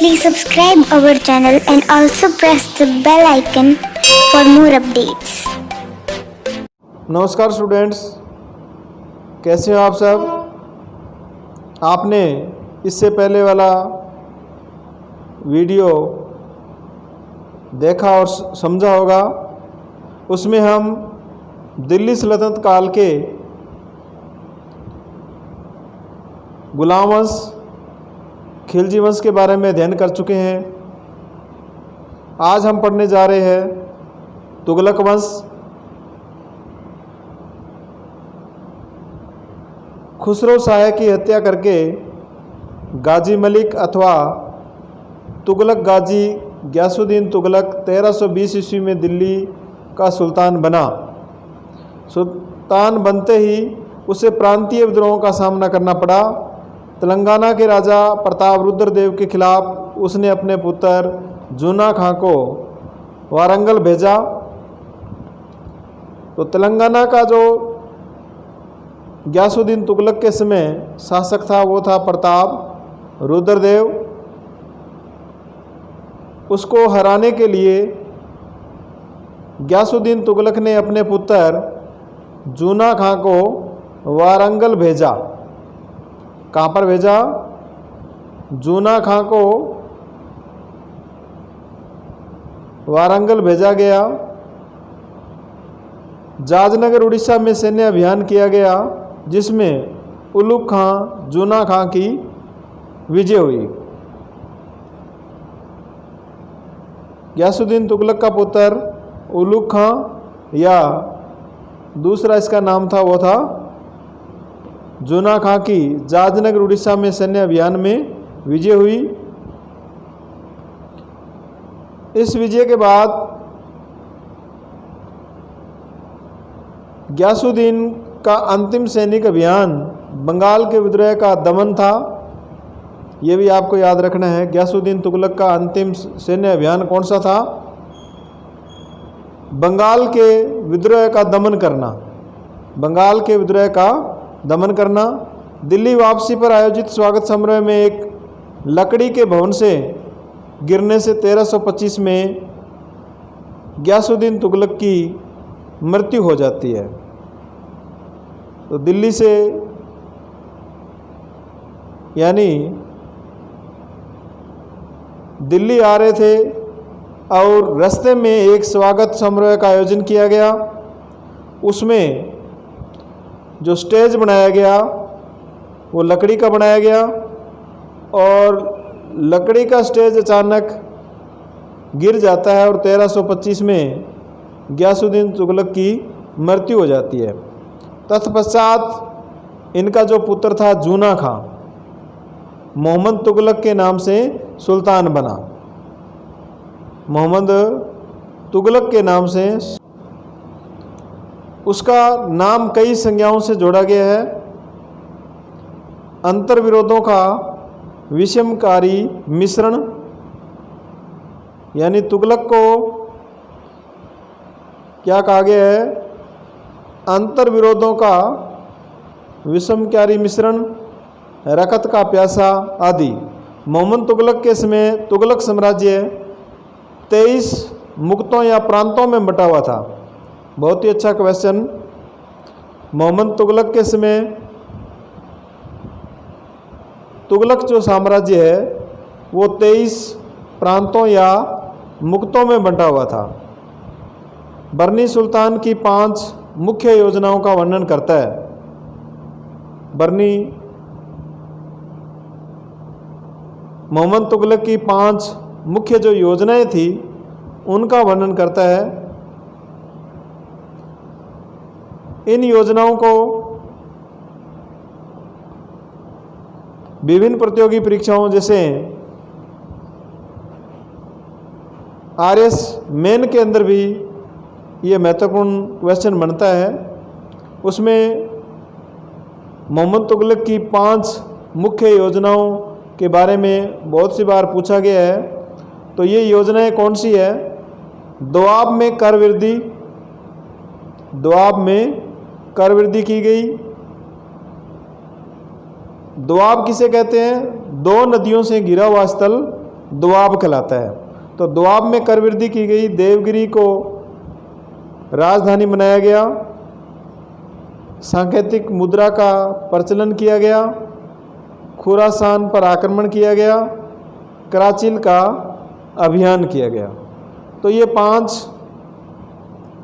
Please subscribe our channel and also press the bell icon for more updates. नमस्कार students, कैसे हो आप सब। आपने इससे पहले वाला वीडियो देखा और समझा होगा। उसमें हम दिल्ली सल्तनत काल के गुलाम वंश, खिलजी वंश के बारे में अध्ययन कर चुके हैं। आज हम पढ़ने जा रहे हैं तुगलक वंश। खुसरो शाह की हत्या करके गाजी मलिक अथवा तुगलक गाजी गयासुद्दीन तुगलक 1320 ईस्वी में दिल्ली का सुल्तान बना। सुल्तान बनते ही उसे प्रांतीय विद्रोहों का सामना करना पड़ा। तेलंगाना के राजा प्रताप रुद्रदेव के खिलाफ उसने अपने पुत्र जूना खां को वारंगल भेजा। तो तेलंगाना का जो गयासुद्दीन तुगलक के समय शासक था वो था प्रताप रुद्रदेव। उसको हराने के लिए गयासुद्दीन तुगलक ने अपने पुत्र जूना खां को वारंगल भेजा। कहाँ पर भेजा? जूना खां को वारंगल भेजा गया। जाजनगर उड़ीसा में सैन्य अभियान किया गया, जिसमें उलुग खां जूना खां की विजय हुई। गयासुद्दीन तुगलक का पुत्र उलुग खां, या दूसरा इसका नाम था वो था जूना खां की जाजनगर उड़ीसा में सैन्य अभियान में विजय हुई। इस विजय के बाद गयासुद्दीन का अंतिम सैनिक अभियान बंगाल के विद्रोह का दमन था। ये भी आपको याद रखना है। गयासुद्दीन तुगलक का अंतिम सैन्य अभियान कौन सा था? बंगाल के विद्रोह का दमन करना। बंगाल के विद्रोह का दमन करना। दिल्ली वापसी पर आयोजित स्वागत समारोह में एक लकड़ी के भवन से गिरने से 1325 में गयासुद्दीन तुगलक की मृत्यु हो जाती है। तो दिल्ली से यानी दिल्ली आ रहे थे और रास्ते में एक स्वागत समारोह का आयोजन किया गया। उसमें जो स्टेज बनाया गया वो लकड़ी का बनाया गया, और लकड़ी का स्टेज अचानक गिर जाता है और 1325 में गयासुद्दीन तुगलक की मृत्यु हो जाती है। तत्पश्चात इनका जो पुत्र था जूना खां, मोहम्मद तुगलक के नाम से सुल्तान बना। मोहम्मद तुगलक के नाम से उसका नाम कई संज्ञाओं से जोड़ा गया है। अंतर विरोधों का विषमकारी मिश्रण, यानी तुगलक को क्या कहा गया है? अंतर विरोधों का विषमकारी मिश्रण, रकत का प्यासा आदि। मोहम्मद तुगलक के समय तुगलक साम्राज्य 23 मुक्तों या प्रांतों में बटा हुआ था। बहुत ही अच्छा क्वेश्चन। मोहम्मद तुगलक के समय तुगलक जो साम्राज्य है वो 23 प्रांतों या मुक्तों में बंटा हुआ था। बरनी सुल्तान की 5 मुख्य योजनाओं का वर्णन करता है। बरनी मोहम्मद तुगलक की 5 मुख्य जो योजनाएं थी उनका वर्णन करता है। इन योजनाओं को विभिन्न प्रतियोगी परीक्षाओं जैसे आरएस मेन के अंदर भी ये महत्वपूर्ण क्वेश्चन बनता है। उसमें मोहम्मद तुगलक की 5 मुख्य योजनाओं के बारे में बहुत सी बार पूछा गया है। तो ये योजनाएं कौन सी है? दोआब में कर वृद्धि, दोआब में कर वृद्धि की गई। दोआब किसे कहते हैं? दो नदियों से घिरा हुआ स्थल दोआब कहलाता है। तो दोआब में कर वृद्धि की गई, देवगिरी को राजधानी बनाया गया, सांकेतिक मुद्रा का प्रचलन किया गया, खुरासान पर आक्रमण किया गया, कराचिल का अभियान किया गया। तो ये 5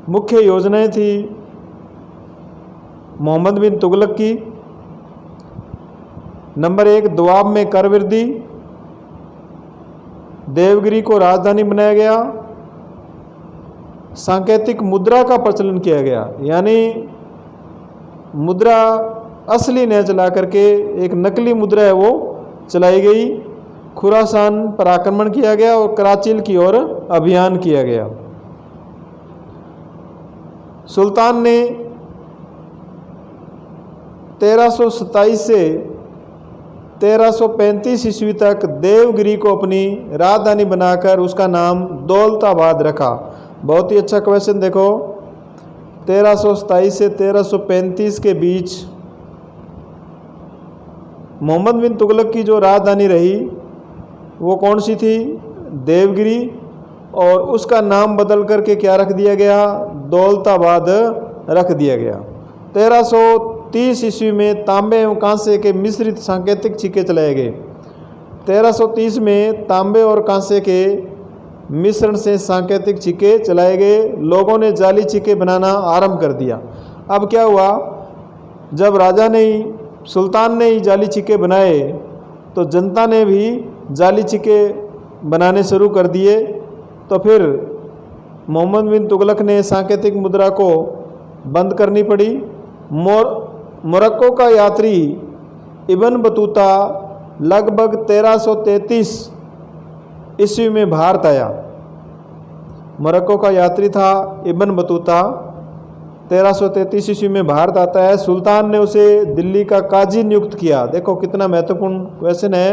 मुख्य योजनाएं थी मोहम्मद बिन तुगलक की। नंबर 1, दोआब में कर वृद्धि, देवगिरी को राजधानी बनाया गया, सांकेतिक मुद्रा का प्रचलन किया गया, यानी मुद्रा असली न चला करके एक नकली मुद्रा है वो चलाई गई, खुरासान पर आक्रमण किया गया और कराचिल की ओर अभियान किया गया। सुल्तान ने 1327 से 1335 ईस्वी तक देवगिरी को अपनी राजधानी बनाकर उसका नाम दौलताबाद रखा। बहुत ही अच्छा क्वेश्चन देखो, 1327 से 1335 के बीच मोहम्मद बिन तुगलक की जो राजधानी रही वो कौन सी थी? देवगिरी, और उसका नाम बदल करके क्या रख दिया गया? दौलताबाद रख दिया गया। 1330 ईस्वी में तांबे एवं कांसे के मिश्रित सांकेतिक सिक्के चलाए गए। 1330 में तांबे और कांसे के मिश्रण से सांकेतिक सिक्के चलाए गए। लोगों ने जाली सिक्के बनाना आरंभ कर दिया। अब क्या हुआ, जब राजा ने ही, सुल्तान ने ही जाली सिक्के बनाए तो जनता ने भी जाली सिक्के बनाने शुरू कर दिए। तो फिर मोहम्मद बिन तुगलक ने सांकेतिक मुद्रा को बंद करनी पड़ी। मोरक्को का यात्री इब्न बतूता लगभग 1333 ईस्वी में भारत आया। मोरक्को का यात्री था इब्न बतूता, 1333 ईस्वी में भारत आता है। सुल्तान ने उसे दिल्ली का काजी नियुक्त किया। देखो कितना महत्वपूर्ण क्वेश्चन है।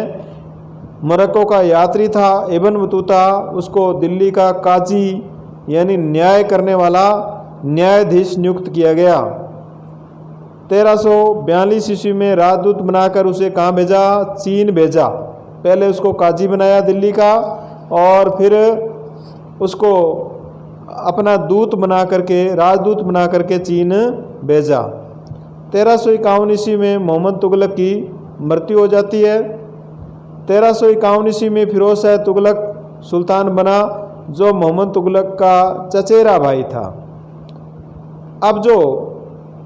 मोरक्को का यात्री था इब्न बतूता, उसको दिल्ली का काजी यानी न्याय करने वाला न्यायाधीश नियुक्त किया गया। 1342 ईस्वी में राजदूत बनाकर उसे कहाँ भेजा? चीन भेजा। पहले उसको काजी बनाया दिल्ली का और फिर उसको अपना दूत बना करके, राजदूत बना करके चीन भेजा। 1351 ईस्वी में मोहम्मद तुगलक की मृत्यु हो जाती है। 1351 ईस्वी में फिरोज शाह तुगलक सुल्तान बना, जो मोहम्मद तुगलक का चचेरा भाई था। अब जो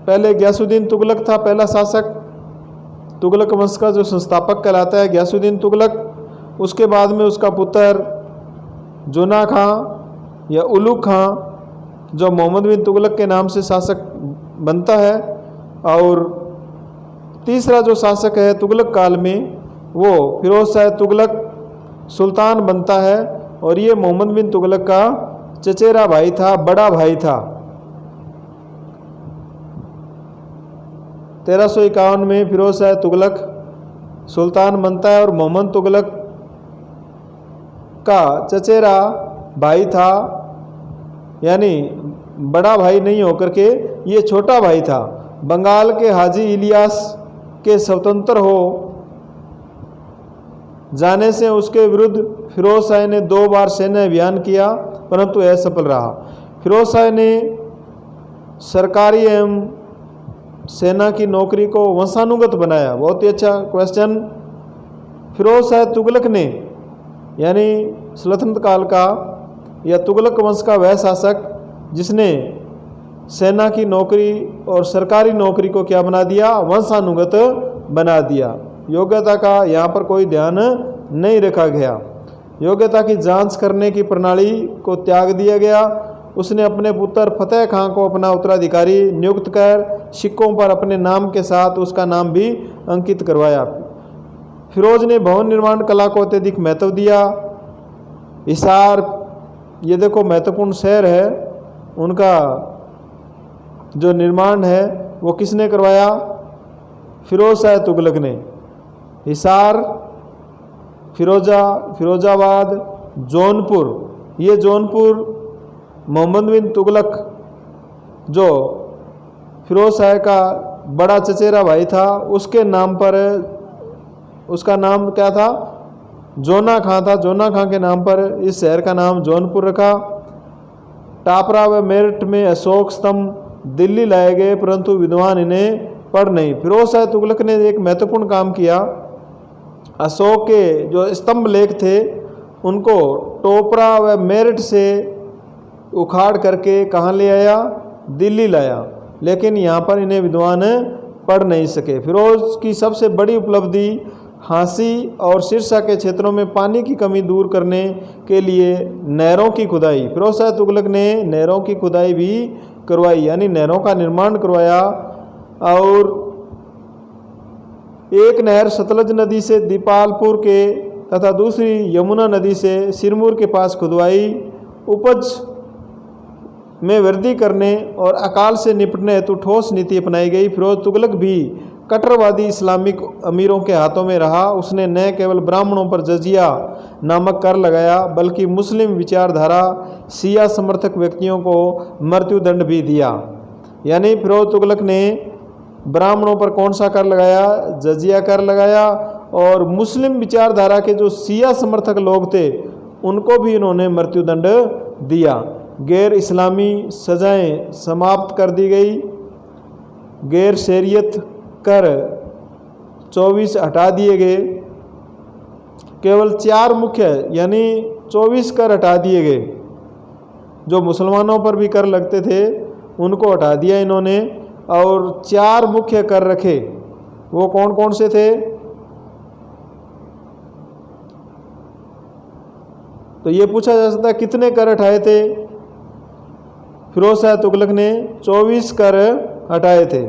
पहले गयासुद्दीन तुगलक था, पहला शासक, तुगलक वंश का जो संस्थापक कहलाता है गयासुद्दीन तुगलक। उसके बाद में उसका पुत्र जुना खां या उलुग खां, जो मोहम्मद बिन तुगलक के नाम से शासक बनता है। और तीसरा जो शासक है तुगलक काल में, वो फिरोज शाह तुगलक सुल्तान बनता है और ये मोहम्मद बिन तुगलक का चचेरा भाई था, बड़ा भाई था। 1351 में फिरोज शाह तुगलक सुल्तान बनता है और मोहम्मद तुगलक का चचेरा भाई था, यानी बड़ा भाई नहीं होकर के ये छोटा भाई था। बंगाल के हाजी इलियास के स्वतंत्र हो जाने से उसके विरुद्ध फिरोज शाह ने 2 बार सैन्य अभियान किया, परंतु असफल रहा। फिरोज शाह ने सरकारी एवं सेना की नौकरी को वंशानुगत बनाया। बहुत ही अच्छा क्वेश्चन। फिरोज शाह तुगलक ने, यानी सल्तनत काल का या तुगलक वंश का वह शासक जिसने सेना की नौकरी और सरकारी नौकरी को क्या बना दिया? वंशानुगत बना दिया। योग्यता का यहाँ पर कोई ध्यान नहीं रखा गया। योग्यता की जांच करने की प्रणाली को त्याग दिया गया। उसने अपने पुत्र फतेह खां को अपना उत्तराधिकारी नियुक्त कर सिक्कों पर अपने नाम के साथ उसका नाम भी अंकित करवाया। फिरोज ने भवन निर्माण कला को अत्यधिक महत्व दिया। हिसार, ये देखो महत्वपूर्ण शहर है, उनका जो निर्माण है वो किसने करवाया? फिरोज शाह तुगलक ने। हिसार, फिरोजाबाद, जौनपुर, ये जौनपुर मोहम्मद बिन तुगलक जो फिरोज शाह का बड़ा चचेरा भाई था उसके नाम पर, उसका नाम क्या था? जोना खां था, जोना खां के नाम पर इस शहर का नाम जौनपुर रखा। टापरा व मेरठ में अशोक स्तंभ दिल्ली लाए गए, परंतु विद्वान इन्हें पढ़ नहीं। फिरोज शाह तुगलक ने एक महत्वपूर्ण काम किया। अशोक के जो स्तंभ लेख थे उनको टोपरा व मेरठ से उखाड़ करके कहाँ ले आया, दिल्ली लाया, लेकिन यहाँ पर इन्हें विद्वान पढ़ नहीं सके। फिरोज की सबसे बड़ी उपलब्धि हांसी और सिरसा के क्षेत्रों में पानी की कमी दूर करने के लिए नहरों की खुदाई। फिरोज शाह तुगलक ने नहरों की खुदाई भी करवाई, यानी नहरों का निर्माण करवाया। और एक नहर सतलज नदी से दीपालपुर के तथा दूसरी यमुना नदी से सिरमौर के पास खुदवाई। उपज में वृद्धि करने और अकाल से निपटने हेतु ठोस नीति अपनाई गई। फिरोज तुगलक भी कट्टरवादी इस्लामिक अमीरों के हाथों में रहा। उसने न केवल ब्राह्मणों पर जजिया नामक कर लगाया, बल्कि मुस्लिम विचारधारा शिया समर्थक व्यक्तियों को मृत्युदंड भी दिया। यानी फिरोज तुगलक ने ब्राह्मणों पर कौन सा कर लगाया, जजिया कर लगाया, और मुस्लिम विचारधारा के जो शिया समर्थक लोग थे उनको भी इन्होंने मृत्युदंड दिया। गैर इस्लामी सजाएं समाप्त कर दी गई। गैर शरीयत कर 24 हटा दिए गए। केवल 4 मुख्य यानी 24 कर हटा दिए गए। जो मुसलमानों पर भी कर लगते थे उनको हटा दिया इन्होंने, और 4 मुख्य कर रखे। वो कौन कौन से थे? तो ये पूछा जा सकता है कितने कर हटाए थे? फिरोज शाह तुगलक ने 24 कर हटाए थे।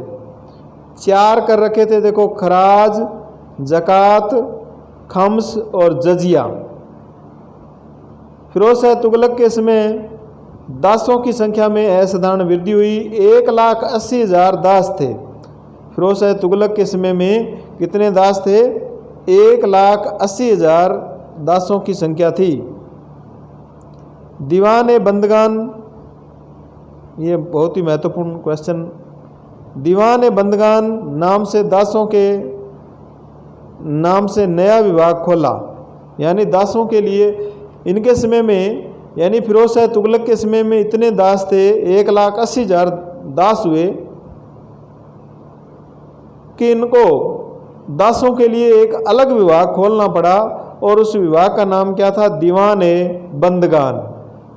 4 कर रखे थे, देखो, खराज, जकात, खम्स और जजिया। फिरोज शाह तुगलक के समय दासों की संख्या में असाधारण वृद्धि हुई। 1,80,000 दास थे। फिरोज शाह तुगलक के समय में कितने दास थे? 1,80,000 दासों की संख्या थी। दीवान बंदगान, ये बहुत ही महत्वपूर्ण क्वेश्चन। दीवान बंदगान नाम से दासों के नाम से नया विभाग खोला, यानी दासों के लिए। इनके समय में यानी फिरोज शाह तुगलक के समय में इतने दास थे, 1,80,000 दास हुए कि इनको दासों के लिए एक अलग विभाग खोलना पड़ा, और उस विभाग का नाम क्या था? दीवान बंदगान।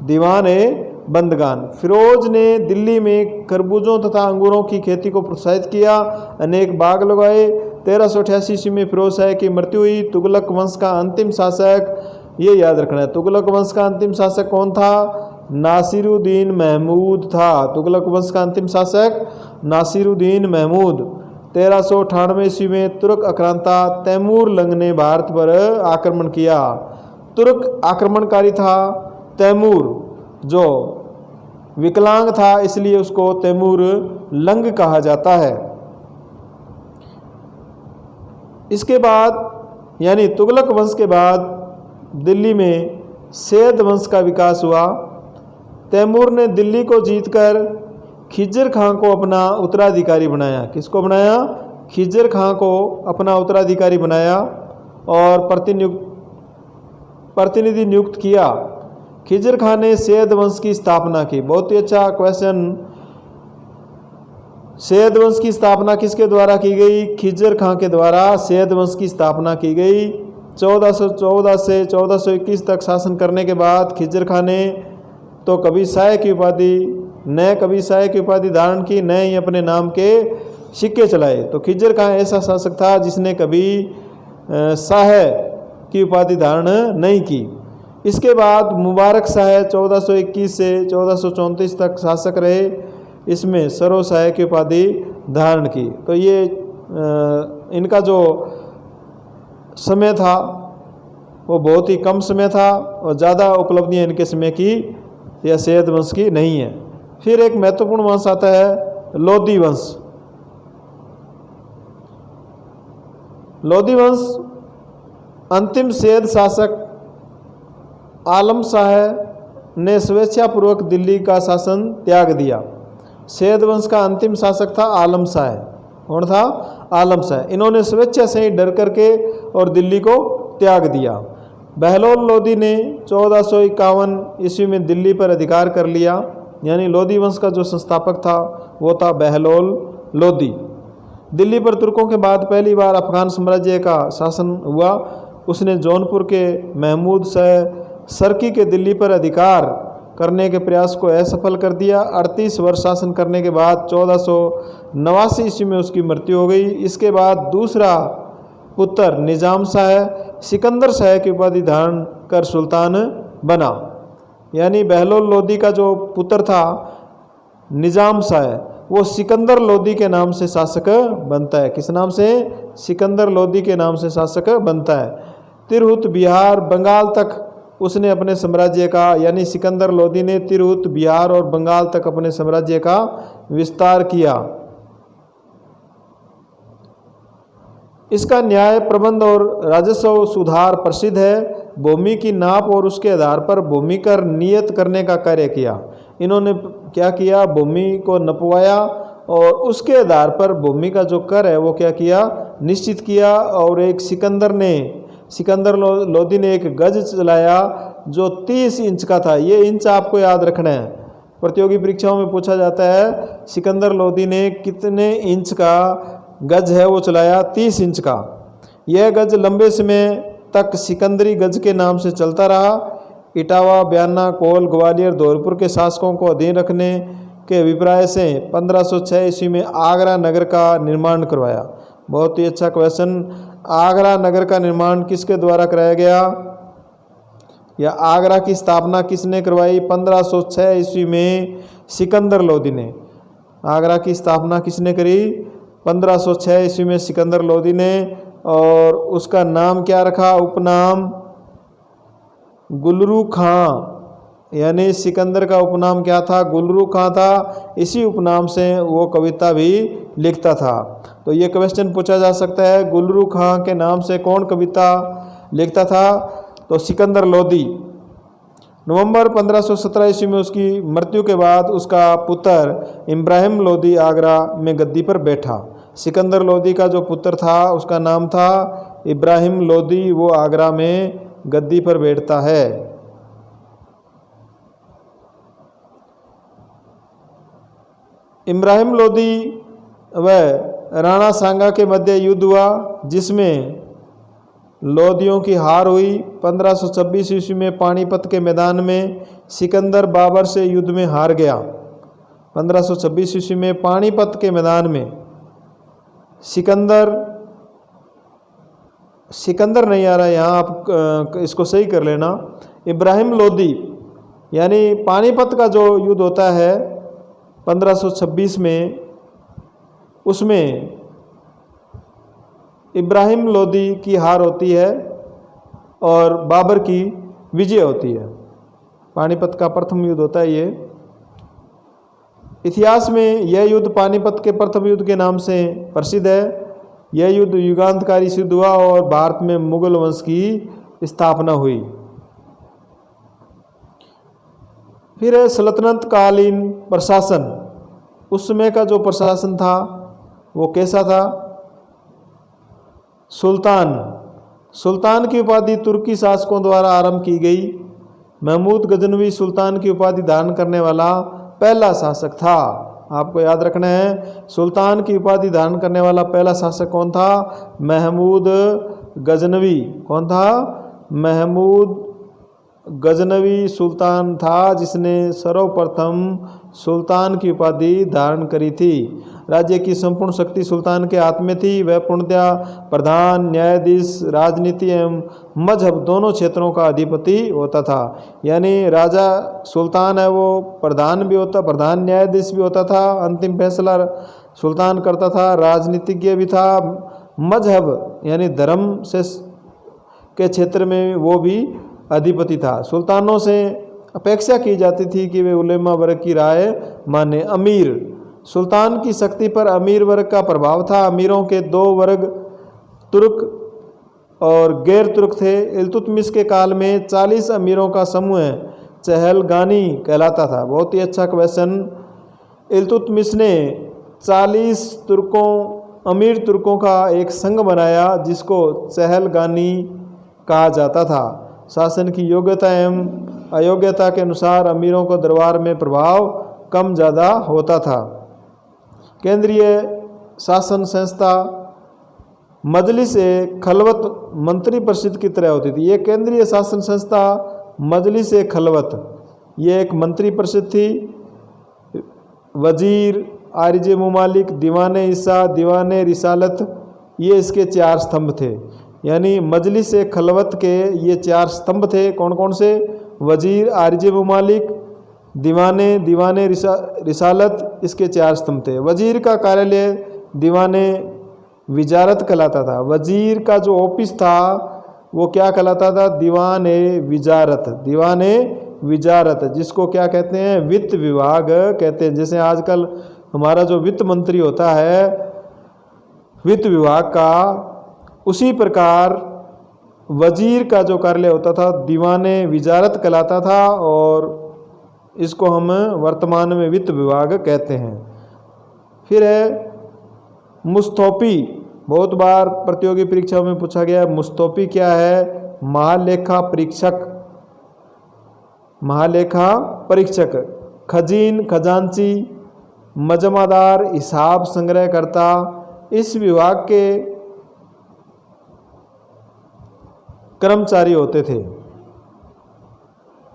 दीवान बंदगान। फिरोज ने दिल्ली में खरबूजों तथा अंगूरों की खेती को प्रोत्साहित किया, अनेक बाग लगाए। 1388 ईस्वी में फिरोज शाह की मृत्यु हुई। तुगलक वंश का अंतिम शासक, ये याद रखना है, तुगलक वंश का अंतिम शासक कौन था? नासिरुद्दीन महमूद था। तुगलक वंश का अंतिम शासक नासिरुद्दीन महमूद। 1398 ईस्वी में तुर्क आक्रांता तैमूर लंग ने भारत पर आक्रमण किया। तुर्क आक्रमणकारी था तैमूर, जो विकलांग था, इसलिए उसको तैमूर लंग कहा जाता है। इसके बाद यानी तुगलक वंश के बाद दिल्ली में सैयद वंश का विकास हुआ। तैमूर ने दिल्ली को जीतकर खिज्र खां को अपना उत्तराधिकारी बनाया। किसको बनाया? खिज्र खां को अपना उत्तराधिकारी बनाया और प्रतिनिधि नियुक्त किया। खिज्र खां ने सैयद वंश की स्थापना की। बहुत ही अच्छा क्वेश्चन। सैयद वंश की स्थापना किसके द्वारा की गई? खिज्र खां के द्वारा सैयद वंश की स्थापना की गई। 1414 से 1421 तक शासन करने के बाद खिज्र खां ने तो कभी शाह की उपाधि धारण की, न ही अपने नाम के सिक्के चलाए। तो खिज्र खां ऐसा शासक था जिसने कभी शाह की उपाधि धारण नहीं की। इसके बाद मुबारक शाह 1421 से 1434 तक शासक रहे। इसमें सरो शाह की उपाधि धारण की। तो ये इनका जो समय था वो बहुत ही कम समय था और ज़्यादा उपलब्धियाँ इनके समय की या सैयद वंश की नहीं है। फिर एक महत्वपूर्ण वंश आता है लोधी वंश। लोधी वंश अंतिम सैयद शासक आलम शाह ने स्वेच्छापूर्वक दिल्ली का शासन त्याग दिया। सैयद वंश का अंतिम शासक था आलम शाह। कौन था? आलम शाह। इन्होंने स्वेच्छा से ही डर करके और दिल्ली को त्याग दिया। बहलोल लोदी ने 1451 ईस्वी में दिल्ली पर अधिकार कर लिया। यानी लोदी वंश का जो संस्थापक था वो था बहलोल लोदी। दिल्ली पर तुर्कों के बाद पहली बार अफगान साम्राज्य का शासन हुआ। उसने जौनपुर के महमूद शाह सर्की के दिल्ली पर अधिकार करने के प्रयास को असफल कर दिया। 38 वर्ष शासन करने के बाद 1489 ईस्वी में उसकी मृत्यु हो गई। इसके बाद दूसरा पुत्र निजाम शाह सिकंदर शाह की उपाधि धारण कर सुल्तान बना। यानी बहलोल लोदी का जो पुत्र था निजाम शाह, वो सिकंदर लोदी के नाम से शासक बनता है। किस नाम से? सिकंदर लोदी के नाम से शासक बनता है। तिरहुत, बिहार, बंगाल तक उसने अपने साम्राज्य का, यानी सिकंदर लोदी ने तिरहुत, बिहार और बंगाल तक अपने साम्राज्य का विस्तार किया। इसका न्याय प्रबंध और राजस्व सुधार प्रसिद्ध है। भूमि की नाप और उसके आधार पर भूमि कर नियत करने का कार्य किया। इन्होंने क्या किया? भूमि को नपवाया और उसके आधार पर भूमि का जो कर है वो क्या किया? निश्चित किया। और एक सिकंदर लोदी ने एक गज चलाया जो 30 इंच का था। ये इंच आपको याद रखना है, प्रतियोगी परीक्षाओं में पूछा जाता है। सिकंदर लोदी ने कितने इंच का गज है वो चलाया? 30 इंच का। यह गज लंबे समय तक सिकंदरी गज के नाम से चलता रहा। इटावा, बयाना, कोल, ग्वालियर, धौलपुर के शासकों को अधीन रखने के अभिप्राय से 1506 ईस्वी में आगरा नगर का निर्माण करवाया। बहुत ही अच्छा क्वेश्चन। आगरा नगर का निर्माण किसके द्वारा कराया गया, या आगरा की स्थापना किसने करवाई? 1506 ईस्वी में सिकंदर लोदी ने। आगरा की स्थापना किसने करी? 1506 ईस्वी में सिकंदर लोदी ने। और उसका नाम क्या रखा? उपनाम गुलरू खां। यानी सिकंदर का उपनाम क्या था? गुलरू खां था। इसी उपनाम से वो कविता भी लिखता था। तो ये क्वेश्चन पूछा जा सकता है, गुलरू खां के नाम से कौन कविता लिखता था? तो सिकंदर लोदी। नवंबर 1517 ईस्वी में उसकी मृत्यु के बाद उसका पुत्र इब्राहिम लोदी आगरा में गद्दी पर बैठा। सिकंदर लोदी का जो पुत्र था उसका नाम था इब्राहिम लोदी। वो आगरा में गद्दी पर बैठता है। इब्राहिम लोदी व राणा सांगा के मध्य युद्ध हुआ जिसमें लोदियों की हार हुई। 1526 ईस्वी में पानीपत के मैदान में सिकंदर बाबर से युद्ध में हार गया। 1526 ईस्वी में पानीपत के मैदान में सिकंदर नहीं आ रहा है यहाँ, आप इसको सही कर लेना। इब्राहिम लोदी, यानी पानीपत का जो युद्ध होता है 1526 में, उसमें इब्राहिम लोदी की हार होती है और बाबर की विजय होती है। पानीपत का प्रथम युद्ध होता है ये। इतिहास में यह युद्ध पानीपत के प्रथम युद्ध के नाम से प्रसिद्ध है। यह युद्ध युगांतकारी सिद्ध हुआ और भारत में मुगल वंश की स्थापना हुई। फिर है सल्तनत कालीन प्रशासन। उस समय का जो प्रशासन था वो कैसा था? सुल्तान की उपाधि तुर्की शासकों द्वारा आरंभ की गई। महमूद गजनवी सुल्तान की उपाधि धारण करने वाला पहला शासक था। आपको याद रखना है, सुल्तान की उपाधि धारण करने वाला पहला शासक कौन था? महमूद गजनवी। कौन था? महमूद गजनवी सुल्तान था जिसने सर्वप्रथम सुल्तान की उपाधि धारण करी थी। राज्य की संपूर्ण शक्ति सुल्तान के हाथ में थी। वह पूर्णतया प्रधान, न्यायाधीश, राजनीति एवं मजहब दोनों क्षेत्रों का अधिपति होता था। यानी राजा सुल्तान है वो प्रधान भी होता, प्रधान न्यायाधीश भी होता था, अंतिम फैसला सुल्तान करता था, राजनीतिज्ञ भी था, मजहब यानी धर्म से के क्षेत्र में वो भी अधिपति था। सुल्तानों से अपेक्षा की जाती थी कि वे उलेमा वर्ग की राय माने। अमीर, सुल्तान की शक्ति पर अमीर वर्ग का प्रभाव था। अमीरों के दो वर्ग तुर्क और गैर तुर्क थे। इल्तुतमिश के काल में 40 अमीरों का समूह चहलगानी कहलाता था। बहुत ही अच्छा क्वेश्चन। इल्तुतमिश ने 40 अमीर तुर्कों का एक संघ बनाया जिसको चहलगानी कहा जाता था। शासन की योग्यता एवं अयोग्यता के अनुसार अमीरों को दरबार में प्रभाव कम ज़्यादा होता था। केंद्रीय शासन संस्था मजलिस खलवत मंत्री परिषद की तरह होती थी। ये केंद्रीय शासन संस्था मजलिस खलवत, ये एक मंत्री परिषद थी। वजीर, आरिज मुमालिक, दीवान ईसा, दीवान रिसालत, ये इसके 4 स्तंभ थे। यानी मजलिस खलवत के ये 4 स्तंभ थे। कौन कौन से? वजीर, आरिज मुमालिक, दीवान रिसालत, इसके 4 स्तंभ थे। वजीर का कार्यालय दीवान विजारत कहलाता था। वजीर का जो ऑफिस था वो क्या कहलाता था? दीवान विजारत। दीवान विजारत, जिसको क्या कहते हैं? वित्त विभाग कहते हैं। जैसे आजकल हमारा जो वित्त मंत्री होता है वित्त विभाग का, उसी प्रकार वजीर का जो कार्यालय होता था दीवान विजारत कहलाता था, और इसको हम वर्तमान में वित्त विभाग कहते हैं। फिर है मुस्तौफी, बहुत बार प्रतियोगी परीक्षाओं में पूछा गया। मुस्तौफी क्या है? महालेखा परीक्षक। महालेखा परीक्षक। खजीन, खजांची, मजमादार, हिसाब संग्रहकर्ता, इस विभाग के कर्मचारी होते थे।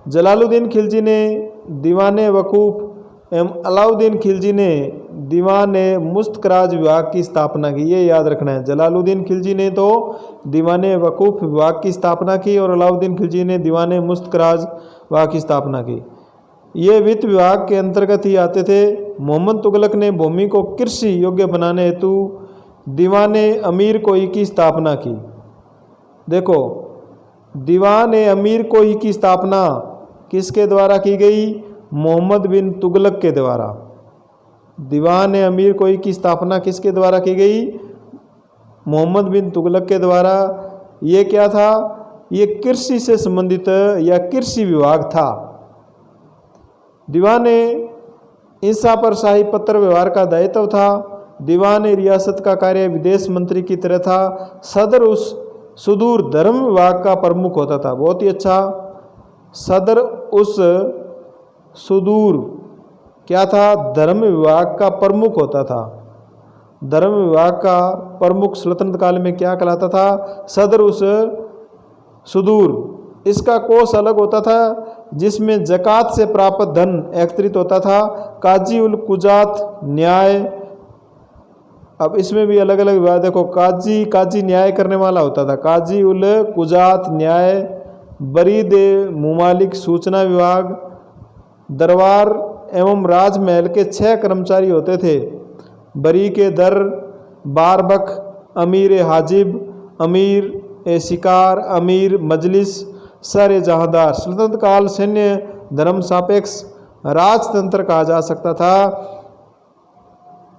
जलालुद्दीन खिलजी ने दीवान वकूफ़ एवं अलाउद्दीन खिलजी ने दीवान मुस्तखराज विभाग की स्थापना की। ये याद रखना है। जलालुद्दीन खिलजी ने तो दीवान वकूफ़ विभाग की स्थापना की और अलाउद्दीन खिलजी ने दीवान मुस्तखराज विभाग की स्थापना की। ये वित्त विभाग के अंतर्गत ही आते थे। मोहम्मद तुगलक ने भूमि को कृषि योग्य बनाने हेतु दीवान अमीर कोई की स्थापना की। देखो, दीवान अमीर कोई की स्थापना किसके द्वारा की गई? मोहम्मद बिन तुगलक के द्वारा। दीवान अमीर कोई की स्थापना किसके द्वारा की गई? मोहम्मद बिन तुगलक के द्वारा। ये क्या था? ये कृषि से संबंधित या कृषि विभाग था। दीवान ईसा पर शाही पत्र व्यवहार का दायित्व था। दीवान रियासत का कार्य विदेश मंत्री की तरह था। सदर उस सुदूर धर्म विभाग का प्रमुख होता था। बहुत ही अच्छा। सदर उस सुदूर क्या था? धर्म विभाग का प्रमुख होता था। धर्म विभाग का प्रमुख सल्तनत काल में क्या कहलाता था? सदर उस सुदूर। इसका कोष अलग होता था जिसमें जकात से प्राप्त धन एकत्रित होता था। काजी उल कुजात न्याय, अब इसमें भी अलग अलग विभाग। देखो, काजी न्याय करने वाला होता था। काजी उल कुजात न्याय। बरीद मुमालिक सूचना विभाग। दरबार एवं राजमहल के 6 कर्मचारी होते थे। बरी के दर, बारबक, अमीर हाजिब, अमीर शिकार, अमीर मजलिस, सर जहांदार। सल्तनत काल सैन्य धर्म सापेक्ष राजतंत्र कहा जा सकता था।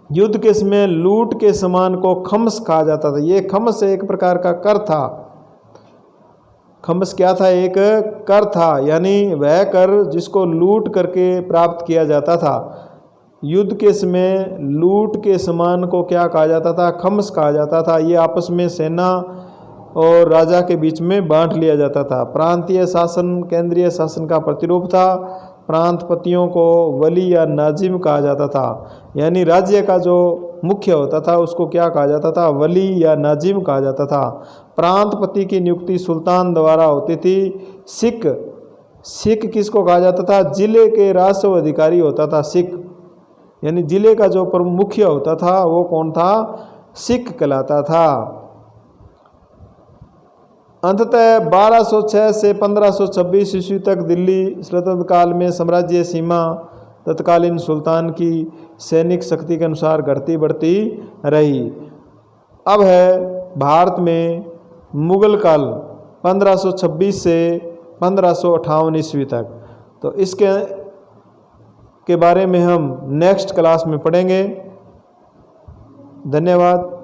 युद्ध के समय लूट के सामान को खम्स कहा जाता था। ये खम्स एक प्रकार का कर था। खम्स क्या था? एक कर था, यानी वह कर जिसको लूट करके प्राप्त किया जाता था। युद्ध के समय लूट के सामान को क्या कहा जाता था? खम्स कहा जाता था। ये आपस में सेना और राजा के बीच में बांट लिया जाता था। प्रांतीय शासन केंद्रीय शासन का प्रतिरूप था। प्रांतपतियों को वली या नाजिम कहा जाता था। यानी राज्य का जो मुख्य होता था उसको क्या कहा जाता था? वली या नाजिम कहा जाता था। प्रांतपति की नियुक्ति सुल्तान द्वारा होती थी। सिख किसको कहा जाता था? जिले के राजस्व अधिकारी होता था सिख। यानी जिले का जो मुख्य होता था वो कौन था? सिख कहलाता था। अंततः 1206 से 1526 ईस्वी तक दिल्ली सल्तनत काल में साम्राज्य सीमा तत्कालीन सुल्तान की सैनिक शक्ति के अनुसार घटती बढ़ती रही। अब है भारत में मुगल काल 1526 से 1558 ईस्वी तक। तो इसके बारे में हम नेक्स्ट क्लास में पढ़ेंगे। धन्यवाद।